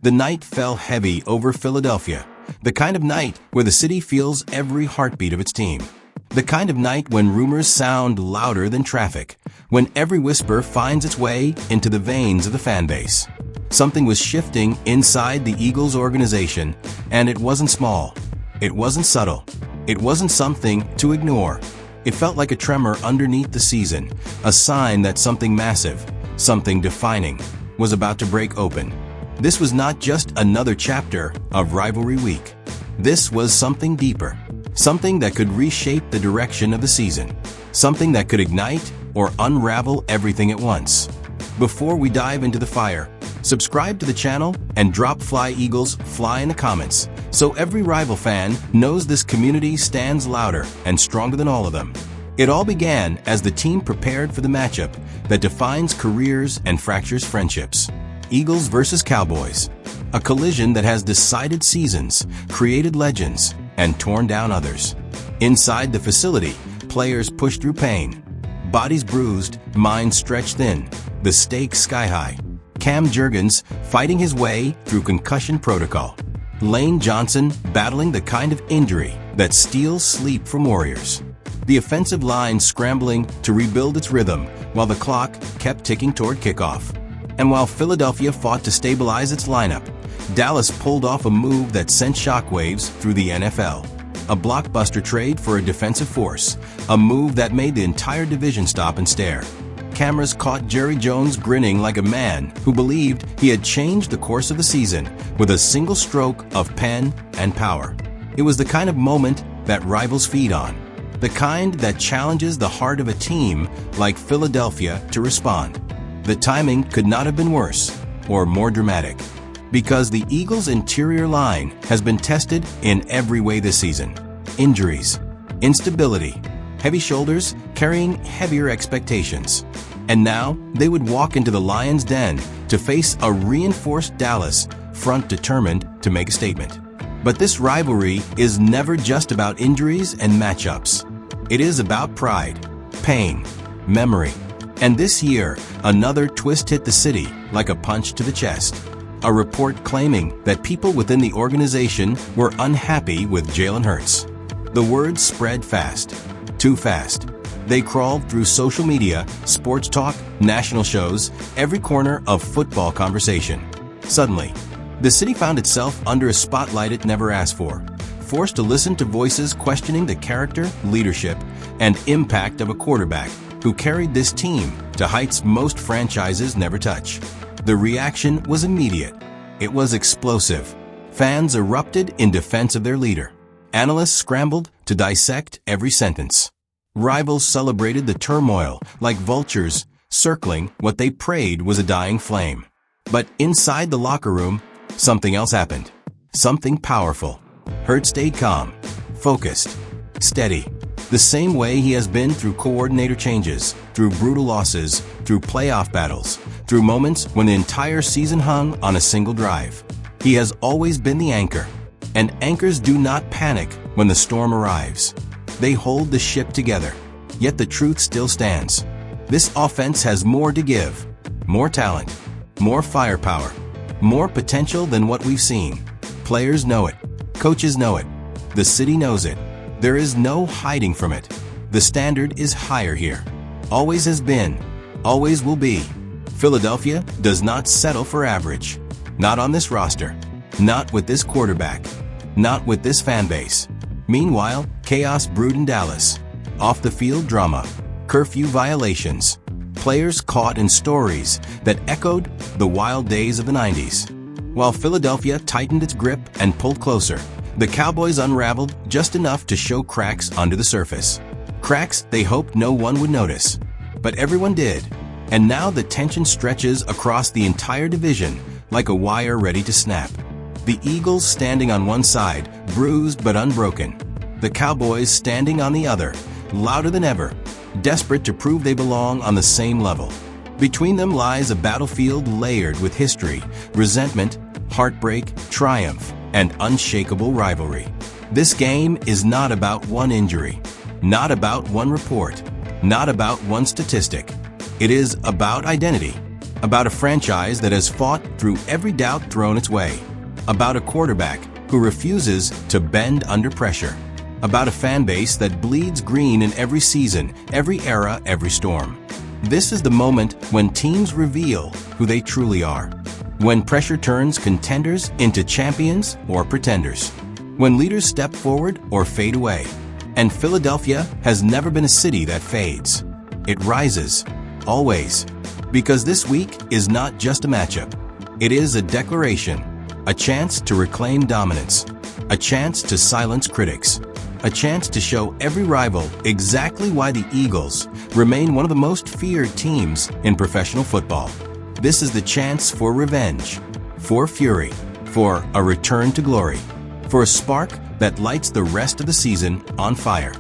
The night fell heavy over Philadelphia, the kind of night where the city feels every heartbeat of its team. The kind of night when rumors sound louder than traffic, when every whisper finds its way into the veins of the fan base. Something was shifting inside the Eagles organization, and it wasn't small. It wasn't subtle. It wasn't something to ignore. It felt like a tremor underneath the season, a sign that something massive, something defining, was about to break open. This was not just another chapter of rivalry week. This was something deeper, something that could reshape the direction of the season, something that could ignite or unravel everything at once. Before we dive into the fire, subscribe to the channel and drop Fly Eagles Fly in the comments so every rival fan knows this community stands louder and stronger than all of them. It all began as the team prepared for the matchup that defines careers and fractures friendships. Eagles versus Cowboys, a collision that has decided seasons, created legends, and torn down others. Inside the facility, players pushed through pain, bodies bruised, minds stretched thin, the stakes sky high. Cam Jurgens fighting his way through concussion protocol. Lane Johnson battling the kind of injury that steals sleep from Warriors. The offensive line scrambling to rebuild its rhythm while the clock kept ticking toward kickoff. And while Philadelphia fought to stabilize its lineup, Dallas pulled off a move that sent shockwaves through the NFL. A blockbuster trade for a defensive force, a move that made the entire division stop and stare. Cameras caught Jerry Jones grinning like a man who believed he had changed the course of the season with a single stroke of pen and power. It was the kind of moment that rivals feed on, the kind that challenges the heart of a team like Philadelphia to respond. The timing could not have been worse or more dramatic, because the Eagles' interior line has been tested in every way this season. Injuries, instability, heavy shoulders carrying heavier expectations. And now they would walk into the Lions' den to face a reinforced Dallas front determined to make a statement. But this rivalry is never just about injuries and matchups. It is about pride, pain, memory. And this year, another twist hit the city like a punch to the chest. A report claiming that people within the organization were unhappy with Jalen Hurts. The word spread fast, too fast. They crawled through social media, sports talk, national shows, every corner of football conversation. Suddenly, the city found itself under a spotlight it never asked for, forced to listen to voices questioning the character, leadership, and impact of a quarterback who carried this team to heights most franchises never touch. The reaction was immediate. It was explosive. Fans erupted in defense of their leader. Analysts scrambled to dissect every sentence. Rivals celebrated the turmoil like vultures circling what they prayed was a dying flame. But inside the locker room, something else happened. Something powerful. Hurts stayed calm, focused, steady. The same way he has been through coordinator changes, through brutal losses, through playoff battles, through moments when the entire season hung on a single drive. He has always been the anchor. And anchors do not panic when the storm arrives. They hold the ship together. Yet the truth still stands. This offense has more to give. More talent. More firepower. More potential than what we've seen. Players know it. Coaches know it. The city knows it. There is no hiding from it. The standard is higher here. Always has been. Always will be. Philadelphia does not settle for average. Not on this roster. Not with this quarterback. Not with this fan base. Meanwhile, chaos brewed in Dallas. Off-the-field drama. Curfew violations. Players caught in stories that echoed the wild days of the 90s. While Philadelphia tightened its grip and pulled closer, the Cowboys unraveled just enough to show cracks under the surface. Cracks they hoped no one would notice. But everyone did. And now the tension stretches across the entire division like a wire ready to snap. The Eagles standing on one side, bruised but unbroken. The Cowboys standing on the other, louder than ever, desperate to prove they belong on the same level. Between them lies a battlefield layered with history, resentment, heartbreak, triumph, and unshakable rivalry. This game is not about one injury, not about one report, not about one statistic. It is about identity, about a franchise that has fought through every doubt thrown its way, about a quarterback who refuses to bend under pressure, about a fan base that bleeds green in every season, every era, every storm. This is the moment when teams reveal who they truly are, when pressure turns contenders into champions or pretenders, when leaders step forward or fade away. And Philadelphia has never been a city that fades. It rises, always. Because this week is not just a matchup. It is a declaration, a chance to reclaim dominance, a chance to silence critics, a chance to show every rival exactly why the Eagles remain one of the most feared teams in professional football. This is the chance for revenge, for fury, for a return to glory, for a spark that lights the rest of the season on fire.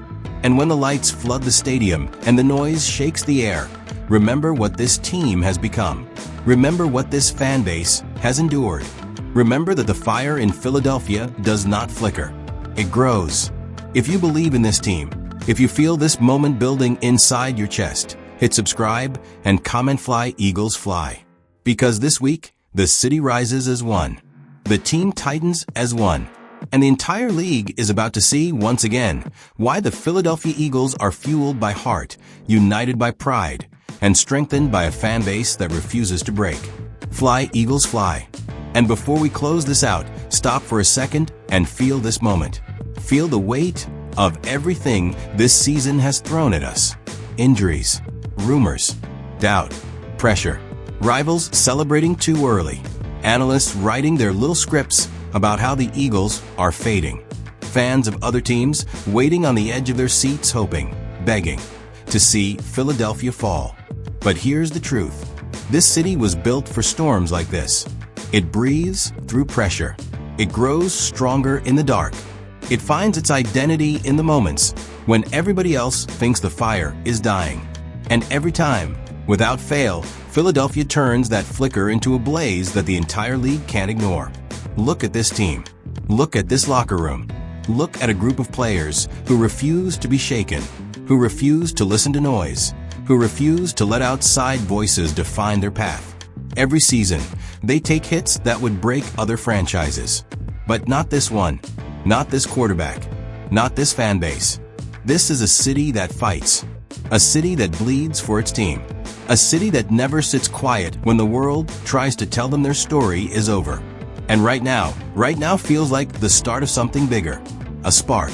And when the lights flood the stadium and the noise shakes the air, remember what this team has become. Remember what this fan base has endured. Remember that the fire in Philadelphia does not flicker. It grows. If you believe in this team, if you feel this moment building inside your chest, hit subscribe and comment Fly Eagles Fly. Because this week, the city rises as one. The team tightens as one. And the entire league is about to see, once again, why the Philadelphia Eagles are fueled by heart, united by pride, and strengthened by a fan base that refuses to break. Fly, Eagles, fly. And before we close this out, stop for a second and feel this moment. Feel the weight of everything this season has thrown at us. Injuries, rumors, doubt, pressure, rivals celebrating too early, analysts writing their little scripts about how the Eagles are fading, fans of other teams waiting on the edge of their seats hoping, begging, to see Philadelphia fall. But here's the truth. This city was built for storms like this. It breathes through pressure. It grows stronger in the dark. It finds its identity in the moments when everybody else thinks the fire is dying. And every time, without fail, Philadelphia turns that flicker into a blaze that the entire league can't ignore. Look at this team. Look at this locker room. Look at a group of players who refuse to be shaken, who refuse to listen to noise, who refuse to let outside voices define their path. Every season, they take hits that would break other franchises. But not this one. Not this quarterback. Not this fan base. This is a city that fights. A city that bleeds for its team. A city that never sits quiet when the world tries to tell them their story is over. And right now feels like the start of something bigger. A spark,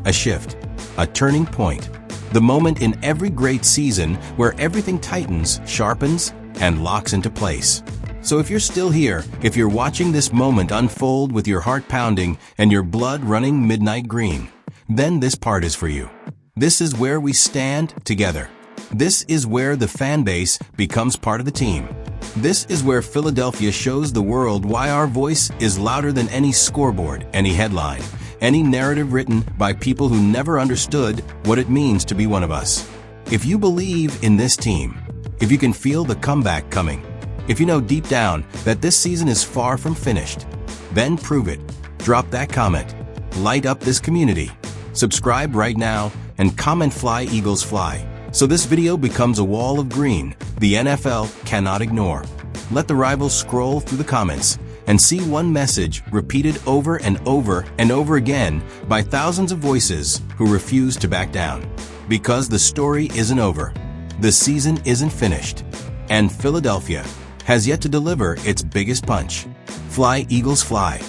a shift, a turning point. The moment in every great season where everything tightens, sharpens, and locks into place. So if you're still here, if you're watching this moment unfold with your heart pounding and your blood running midnight green, then this part is for you. This is where we stand together. This is where the fan base becomes part of the team. This is where Philadelphia shows the world why our voice is louder than any scoreboard, any headline, any narrative written by people who never understood what it means to be one of us. If you believe in this team, if you can feel the comeback coming, if you know deep down that this season is far from finished, then prove it. Drop that comment. Light up this community. Subscribe right now and comment Fly Eagles Fly. So this video becomes a wall of green the NFL cannot ignore. Let the rivals scroll through the comments and see one message repeated over and over and over again by thousands of voices who refuse to back down. Because the story isn't over. The season isn't finished. And Philadelphia has yet to deliver its biggest punch. Fly, Eagles, fly.